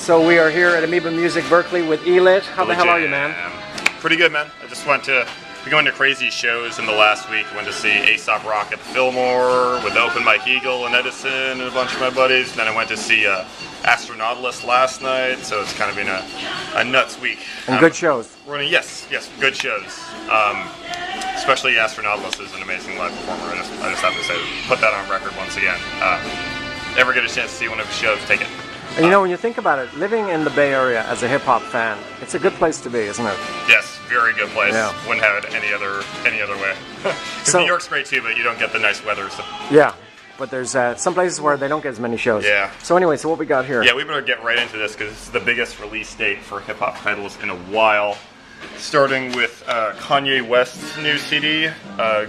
So we are here at Amoeba Music Berkeley with Elit. How the hell are you, man? Pretty good, man. I just went to be going to crazy shows in the last week. Went to see Aesop Rock at the Fillmore with the Open Mike Eagle in Edison and a bunch of my buddies. Then I went to see Astronautilus last night, so it's kind of been a nuts week. And good shows. Yes, good shows. Especially Astronautilus is an amazing live performer. I just have to say, put that on record once again. Ever get a chance to see one of his shows, take it. And you know, when you think about it, living in the Bay Area as a hip-hop fan, it's a good place to be, isn't it? Yes, very good place. Yeah. Wouldn't have it any other way. So, New York's great too, but you don't get the nice weather. So. Yeah, but there's some places where they don't get as many shows. Yeah. So anyway, so what we got here? Yeah, we better get right into this because this is the biggest release date for hip-hop titles in a while. Starting with Kanye West's new CD,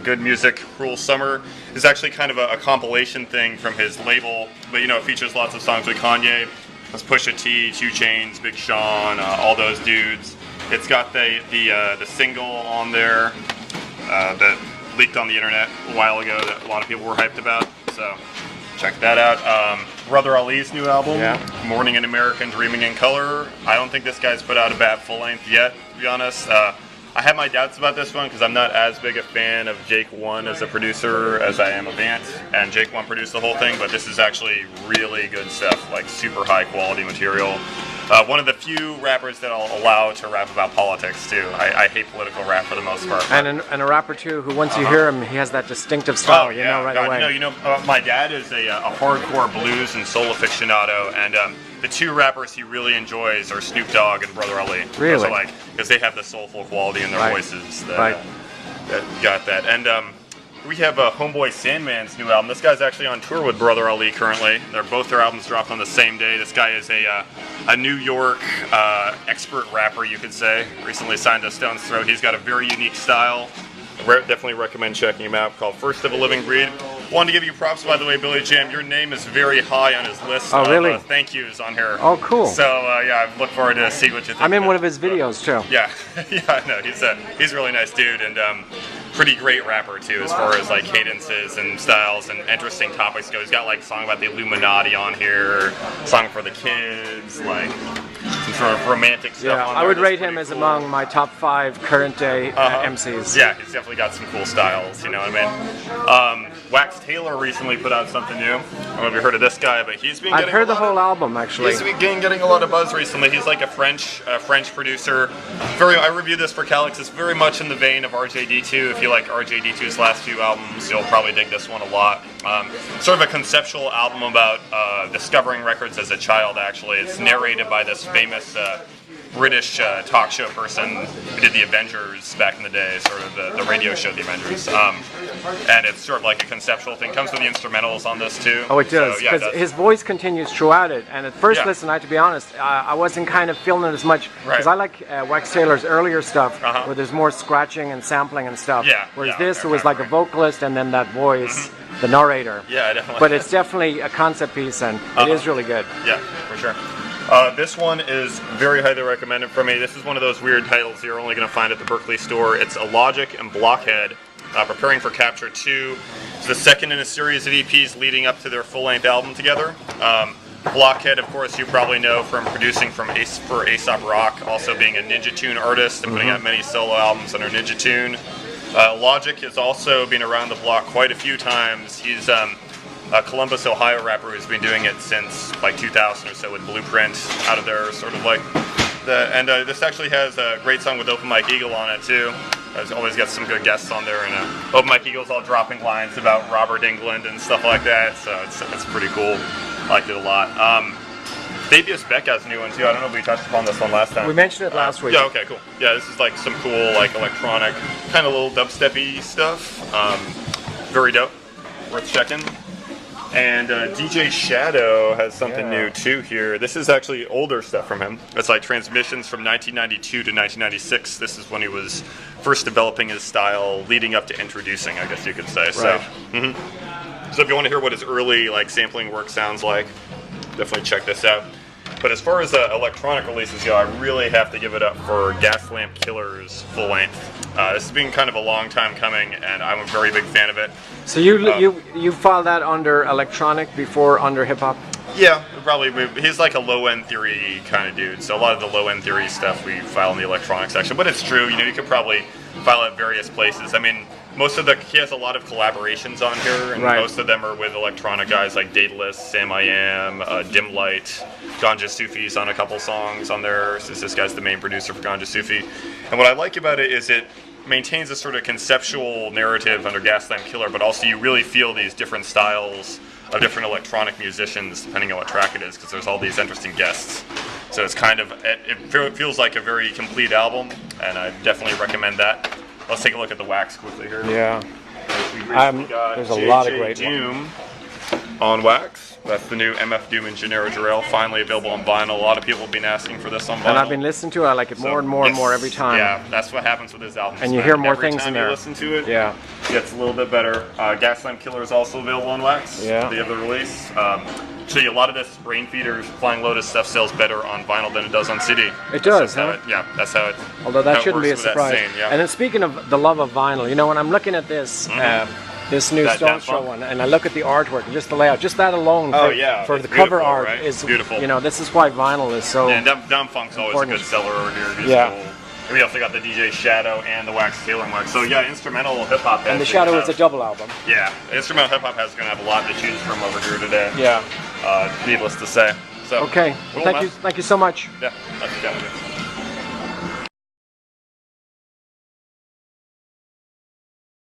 Good Music, Cruel Summer. It's actually kind of a compilation thing from his label, but you know, it features lots of songs with Kanye. It's Pusha T, 2 Chainz, Big Sean, all those dudes. It's got the single on there that leaked on the internet a while ago that a lot of people were hyped about, so check that out. Brother Ali's new album, Morning in American, Dreaming in Color. I don't think this guy's put out a bad full length yet, to be honest. I have my doubts about this one because I'm not as big a fan of Jake One as a producer as I am of Ant, and Jake One produced the whole thing, but this is actually really good stuff, like super high quality material. One of the few rappers that I'll allow to rap about politics too. I hate political rap for the most part. And a rapper too who once you hear him, he has that distinctive style, you know, right away. You know, my dad is a hardcore blues and soul aficionado, and the two rappers he really enjoys are Snoop Dogg and Brother Ali. Really? So, like, because they have the soulful quality in their voices that got that. And we have Homeboy Sandman's new album. This guy's actually on tour with Brother Ali currently. Both their albums dropped on the same day. This guy is a New York expert rapper, you could say. Recently signed to Stone's Throw. He's got a very unique style. Definitely recommend checking him out. Called First of a Living Breed. Wanted to give you props, by the way, Billy Jam. Your name is very high on his list of thank yous on here. Oh, cool. So yeah, I look forward to see what you think. I'm in one of his videos too. Yeah, yeah, no, he's a really nice dude and pretty great rapper too, as far as like cadences and styles and interesting topics go. He's got like a song about the Illuminati on here, song for the kids, like some sort of romantic stuff. Yeah, on I there would that's rate him pretty as cool. among my top 5 current day MCs. Yeah, he's definitely got some cool styles, you know what I mean? Wax Taylor recently put out something new. I don't know if you heard of this guy, but he's been I've heard the whole album, actually. He's been getting a lot of buzz recently. He's like a French producer. I reviewed this for Calix. It's very much in the vein of RJD2. If you like RJD2's last few albums, you'll probably dig this one a lot. Sort of a conceptual album about discovering records as a child, actually. It's narrated by this famous British talk show person who did the Avengers back in the day, sort of the radio show The Avengers. And it's sort of like a conceptual thing. Comes with the instrumentals on this too. Oh, it does, so, yeah, because his voice continues throughout it. And at first listen, I have to be honest, I wasn't kind of feeling it as much, because I like Wax Taylor's earlier stuff, where there's more scratching and sampling and stuff. Whereas this, it was like a vocalist and then that voice, the narrator. Yeah, definitely. But it's definitely a concept piece, and it is really good. Yeah, for sure. This one is very highly recommended for me. This is one of those weird titles you're only going to find at the Berkeley store. It's Logic and Blockhead, preparing for Capture 2. It's the second in a series of EPs leading up to their full-length album together. Blockhead, of course, you probably know from producing for Aesop Rock, also being a Ninja Tune artist and putting out many solo albums under Ninja Tune. Logic has also been around the block quite a few times. He's a Columbus, Ohio rapper who's been doing it since like 2000 or so with Blueprint out of there, sort of like this actually has a great song with Open Mike Eagle on it too. It's always got some good guests on there, and Open Mike Eagle's all dropping lines about Robert England and stuff like that, so it's pretty cool. I liked it a lot. Fabius Beck has a new one too. I don't know if we touched upon this one last time. We mentioned it last week. Yeah, okay, cool. Yeah, this is like some cool like electronic, kind of little dubstep-y stuff. Very dope. Worth checking. And DJ Shadow has something new too here. This is actually older stuff from him. It's like transmissions from 1992 to 1996. This is when he was first developing his style, leading up to introducing, I guess you could say. Right. So, so if you want to hear what his early like sampling work sounds like, definitely check this out. But as far as electronic releases go, I really have to give it up for Gaslamp Killer's full length. This has been kind of a long time coming, and I'm a very big fan of it. So you filed that under electronic before under hip hop? Yeah, probably. He's like a low-end theory kind of dude. So a lot of the low-end theory stuff we file in the electronic section. But it's true. You could probably file at various places. I mean, he has a lot of collaborations on here, and most of them are with electronic guys like Daedalus, Sam I Am, Dim Light, Ganja Sufi's on a couple songs on there. So this guy's the main producer for Ganja Sufi. And what I like about it is it maintains a sort of conceptual narrative under Gaslamp Killer, but also you really feel these different styles of different electronic musicians depending on what track it is, because there's all these interesting guests. So it's it feels like a very complete album, and I definitely recommend that. Let's take a look at the wax quickly here. Yeah. There's a lot of great Doom on wax. That's the new MF Doom and Gennaro Jarrell, finally available on vinyl. A lot of people have been asking for this on vinyl. And I've been listening to it. I like it more and more and more every time. Yeah, that's what happens with this album. And you hear more things in there. Every time you listen to it, it gets a little bit better. Gaslamp Killer is also available on wax. Yeah. The other release. So a lot of this Brain Feeders, Flying Lotus stuff sells better on vinyl than it does on CD. It does, that's how it. Although that shouldn't be a surprise. Saying, And then speaking of the love of vinyl, when I'm looking at this, this new Stone Show one, and I look at the artwork and just the layout, just that alone for the cover art is beautiful. This is why vinyl is so. And Dumb Funk's always a good seller over here. Cool. We also got the DJ Shadow and the Wax Scaling Wax. So instrumental hip hop. And the Shadow is a double album. Yeah, instrumental hip hop is going to have a lot to choose from over here today. Yeah. Needless to say. So okay. Well, thank you so much. Yeah. Nice to chat with you.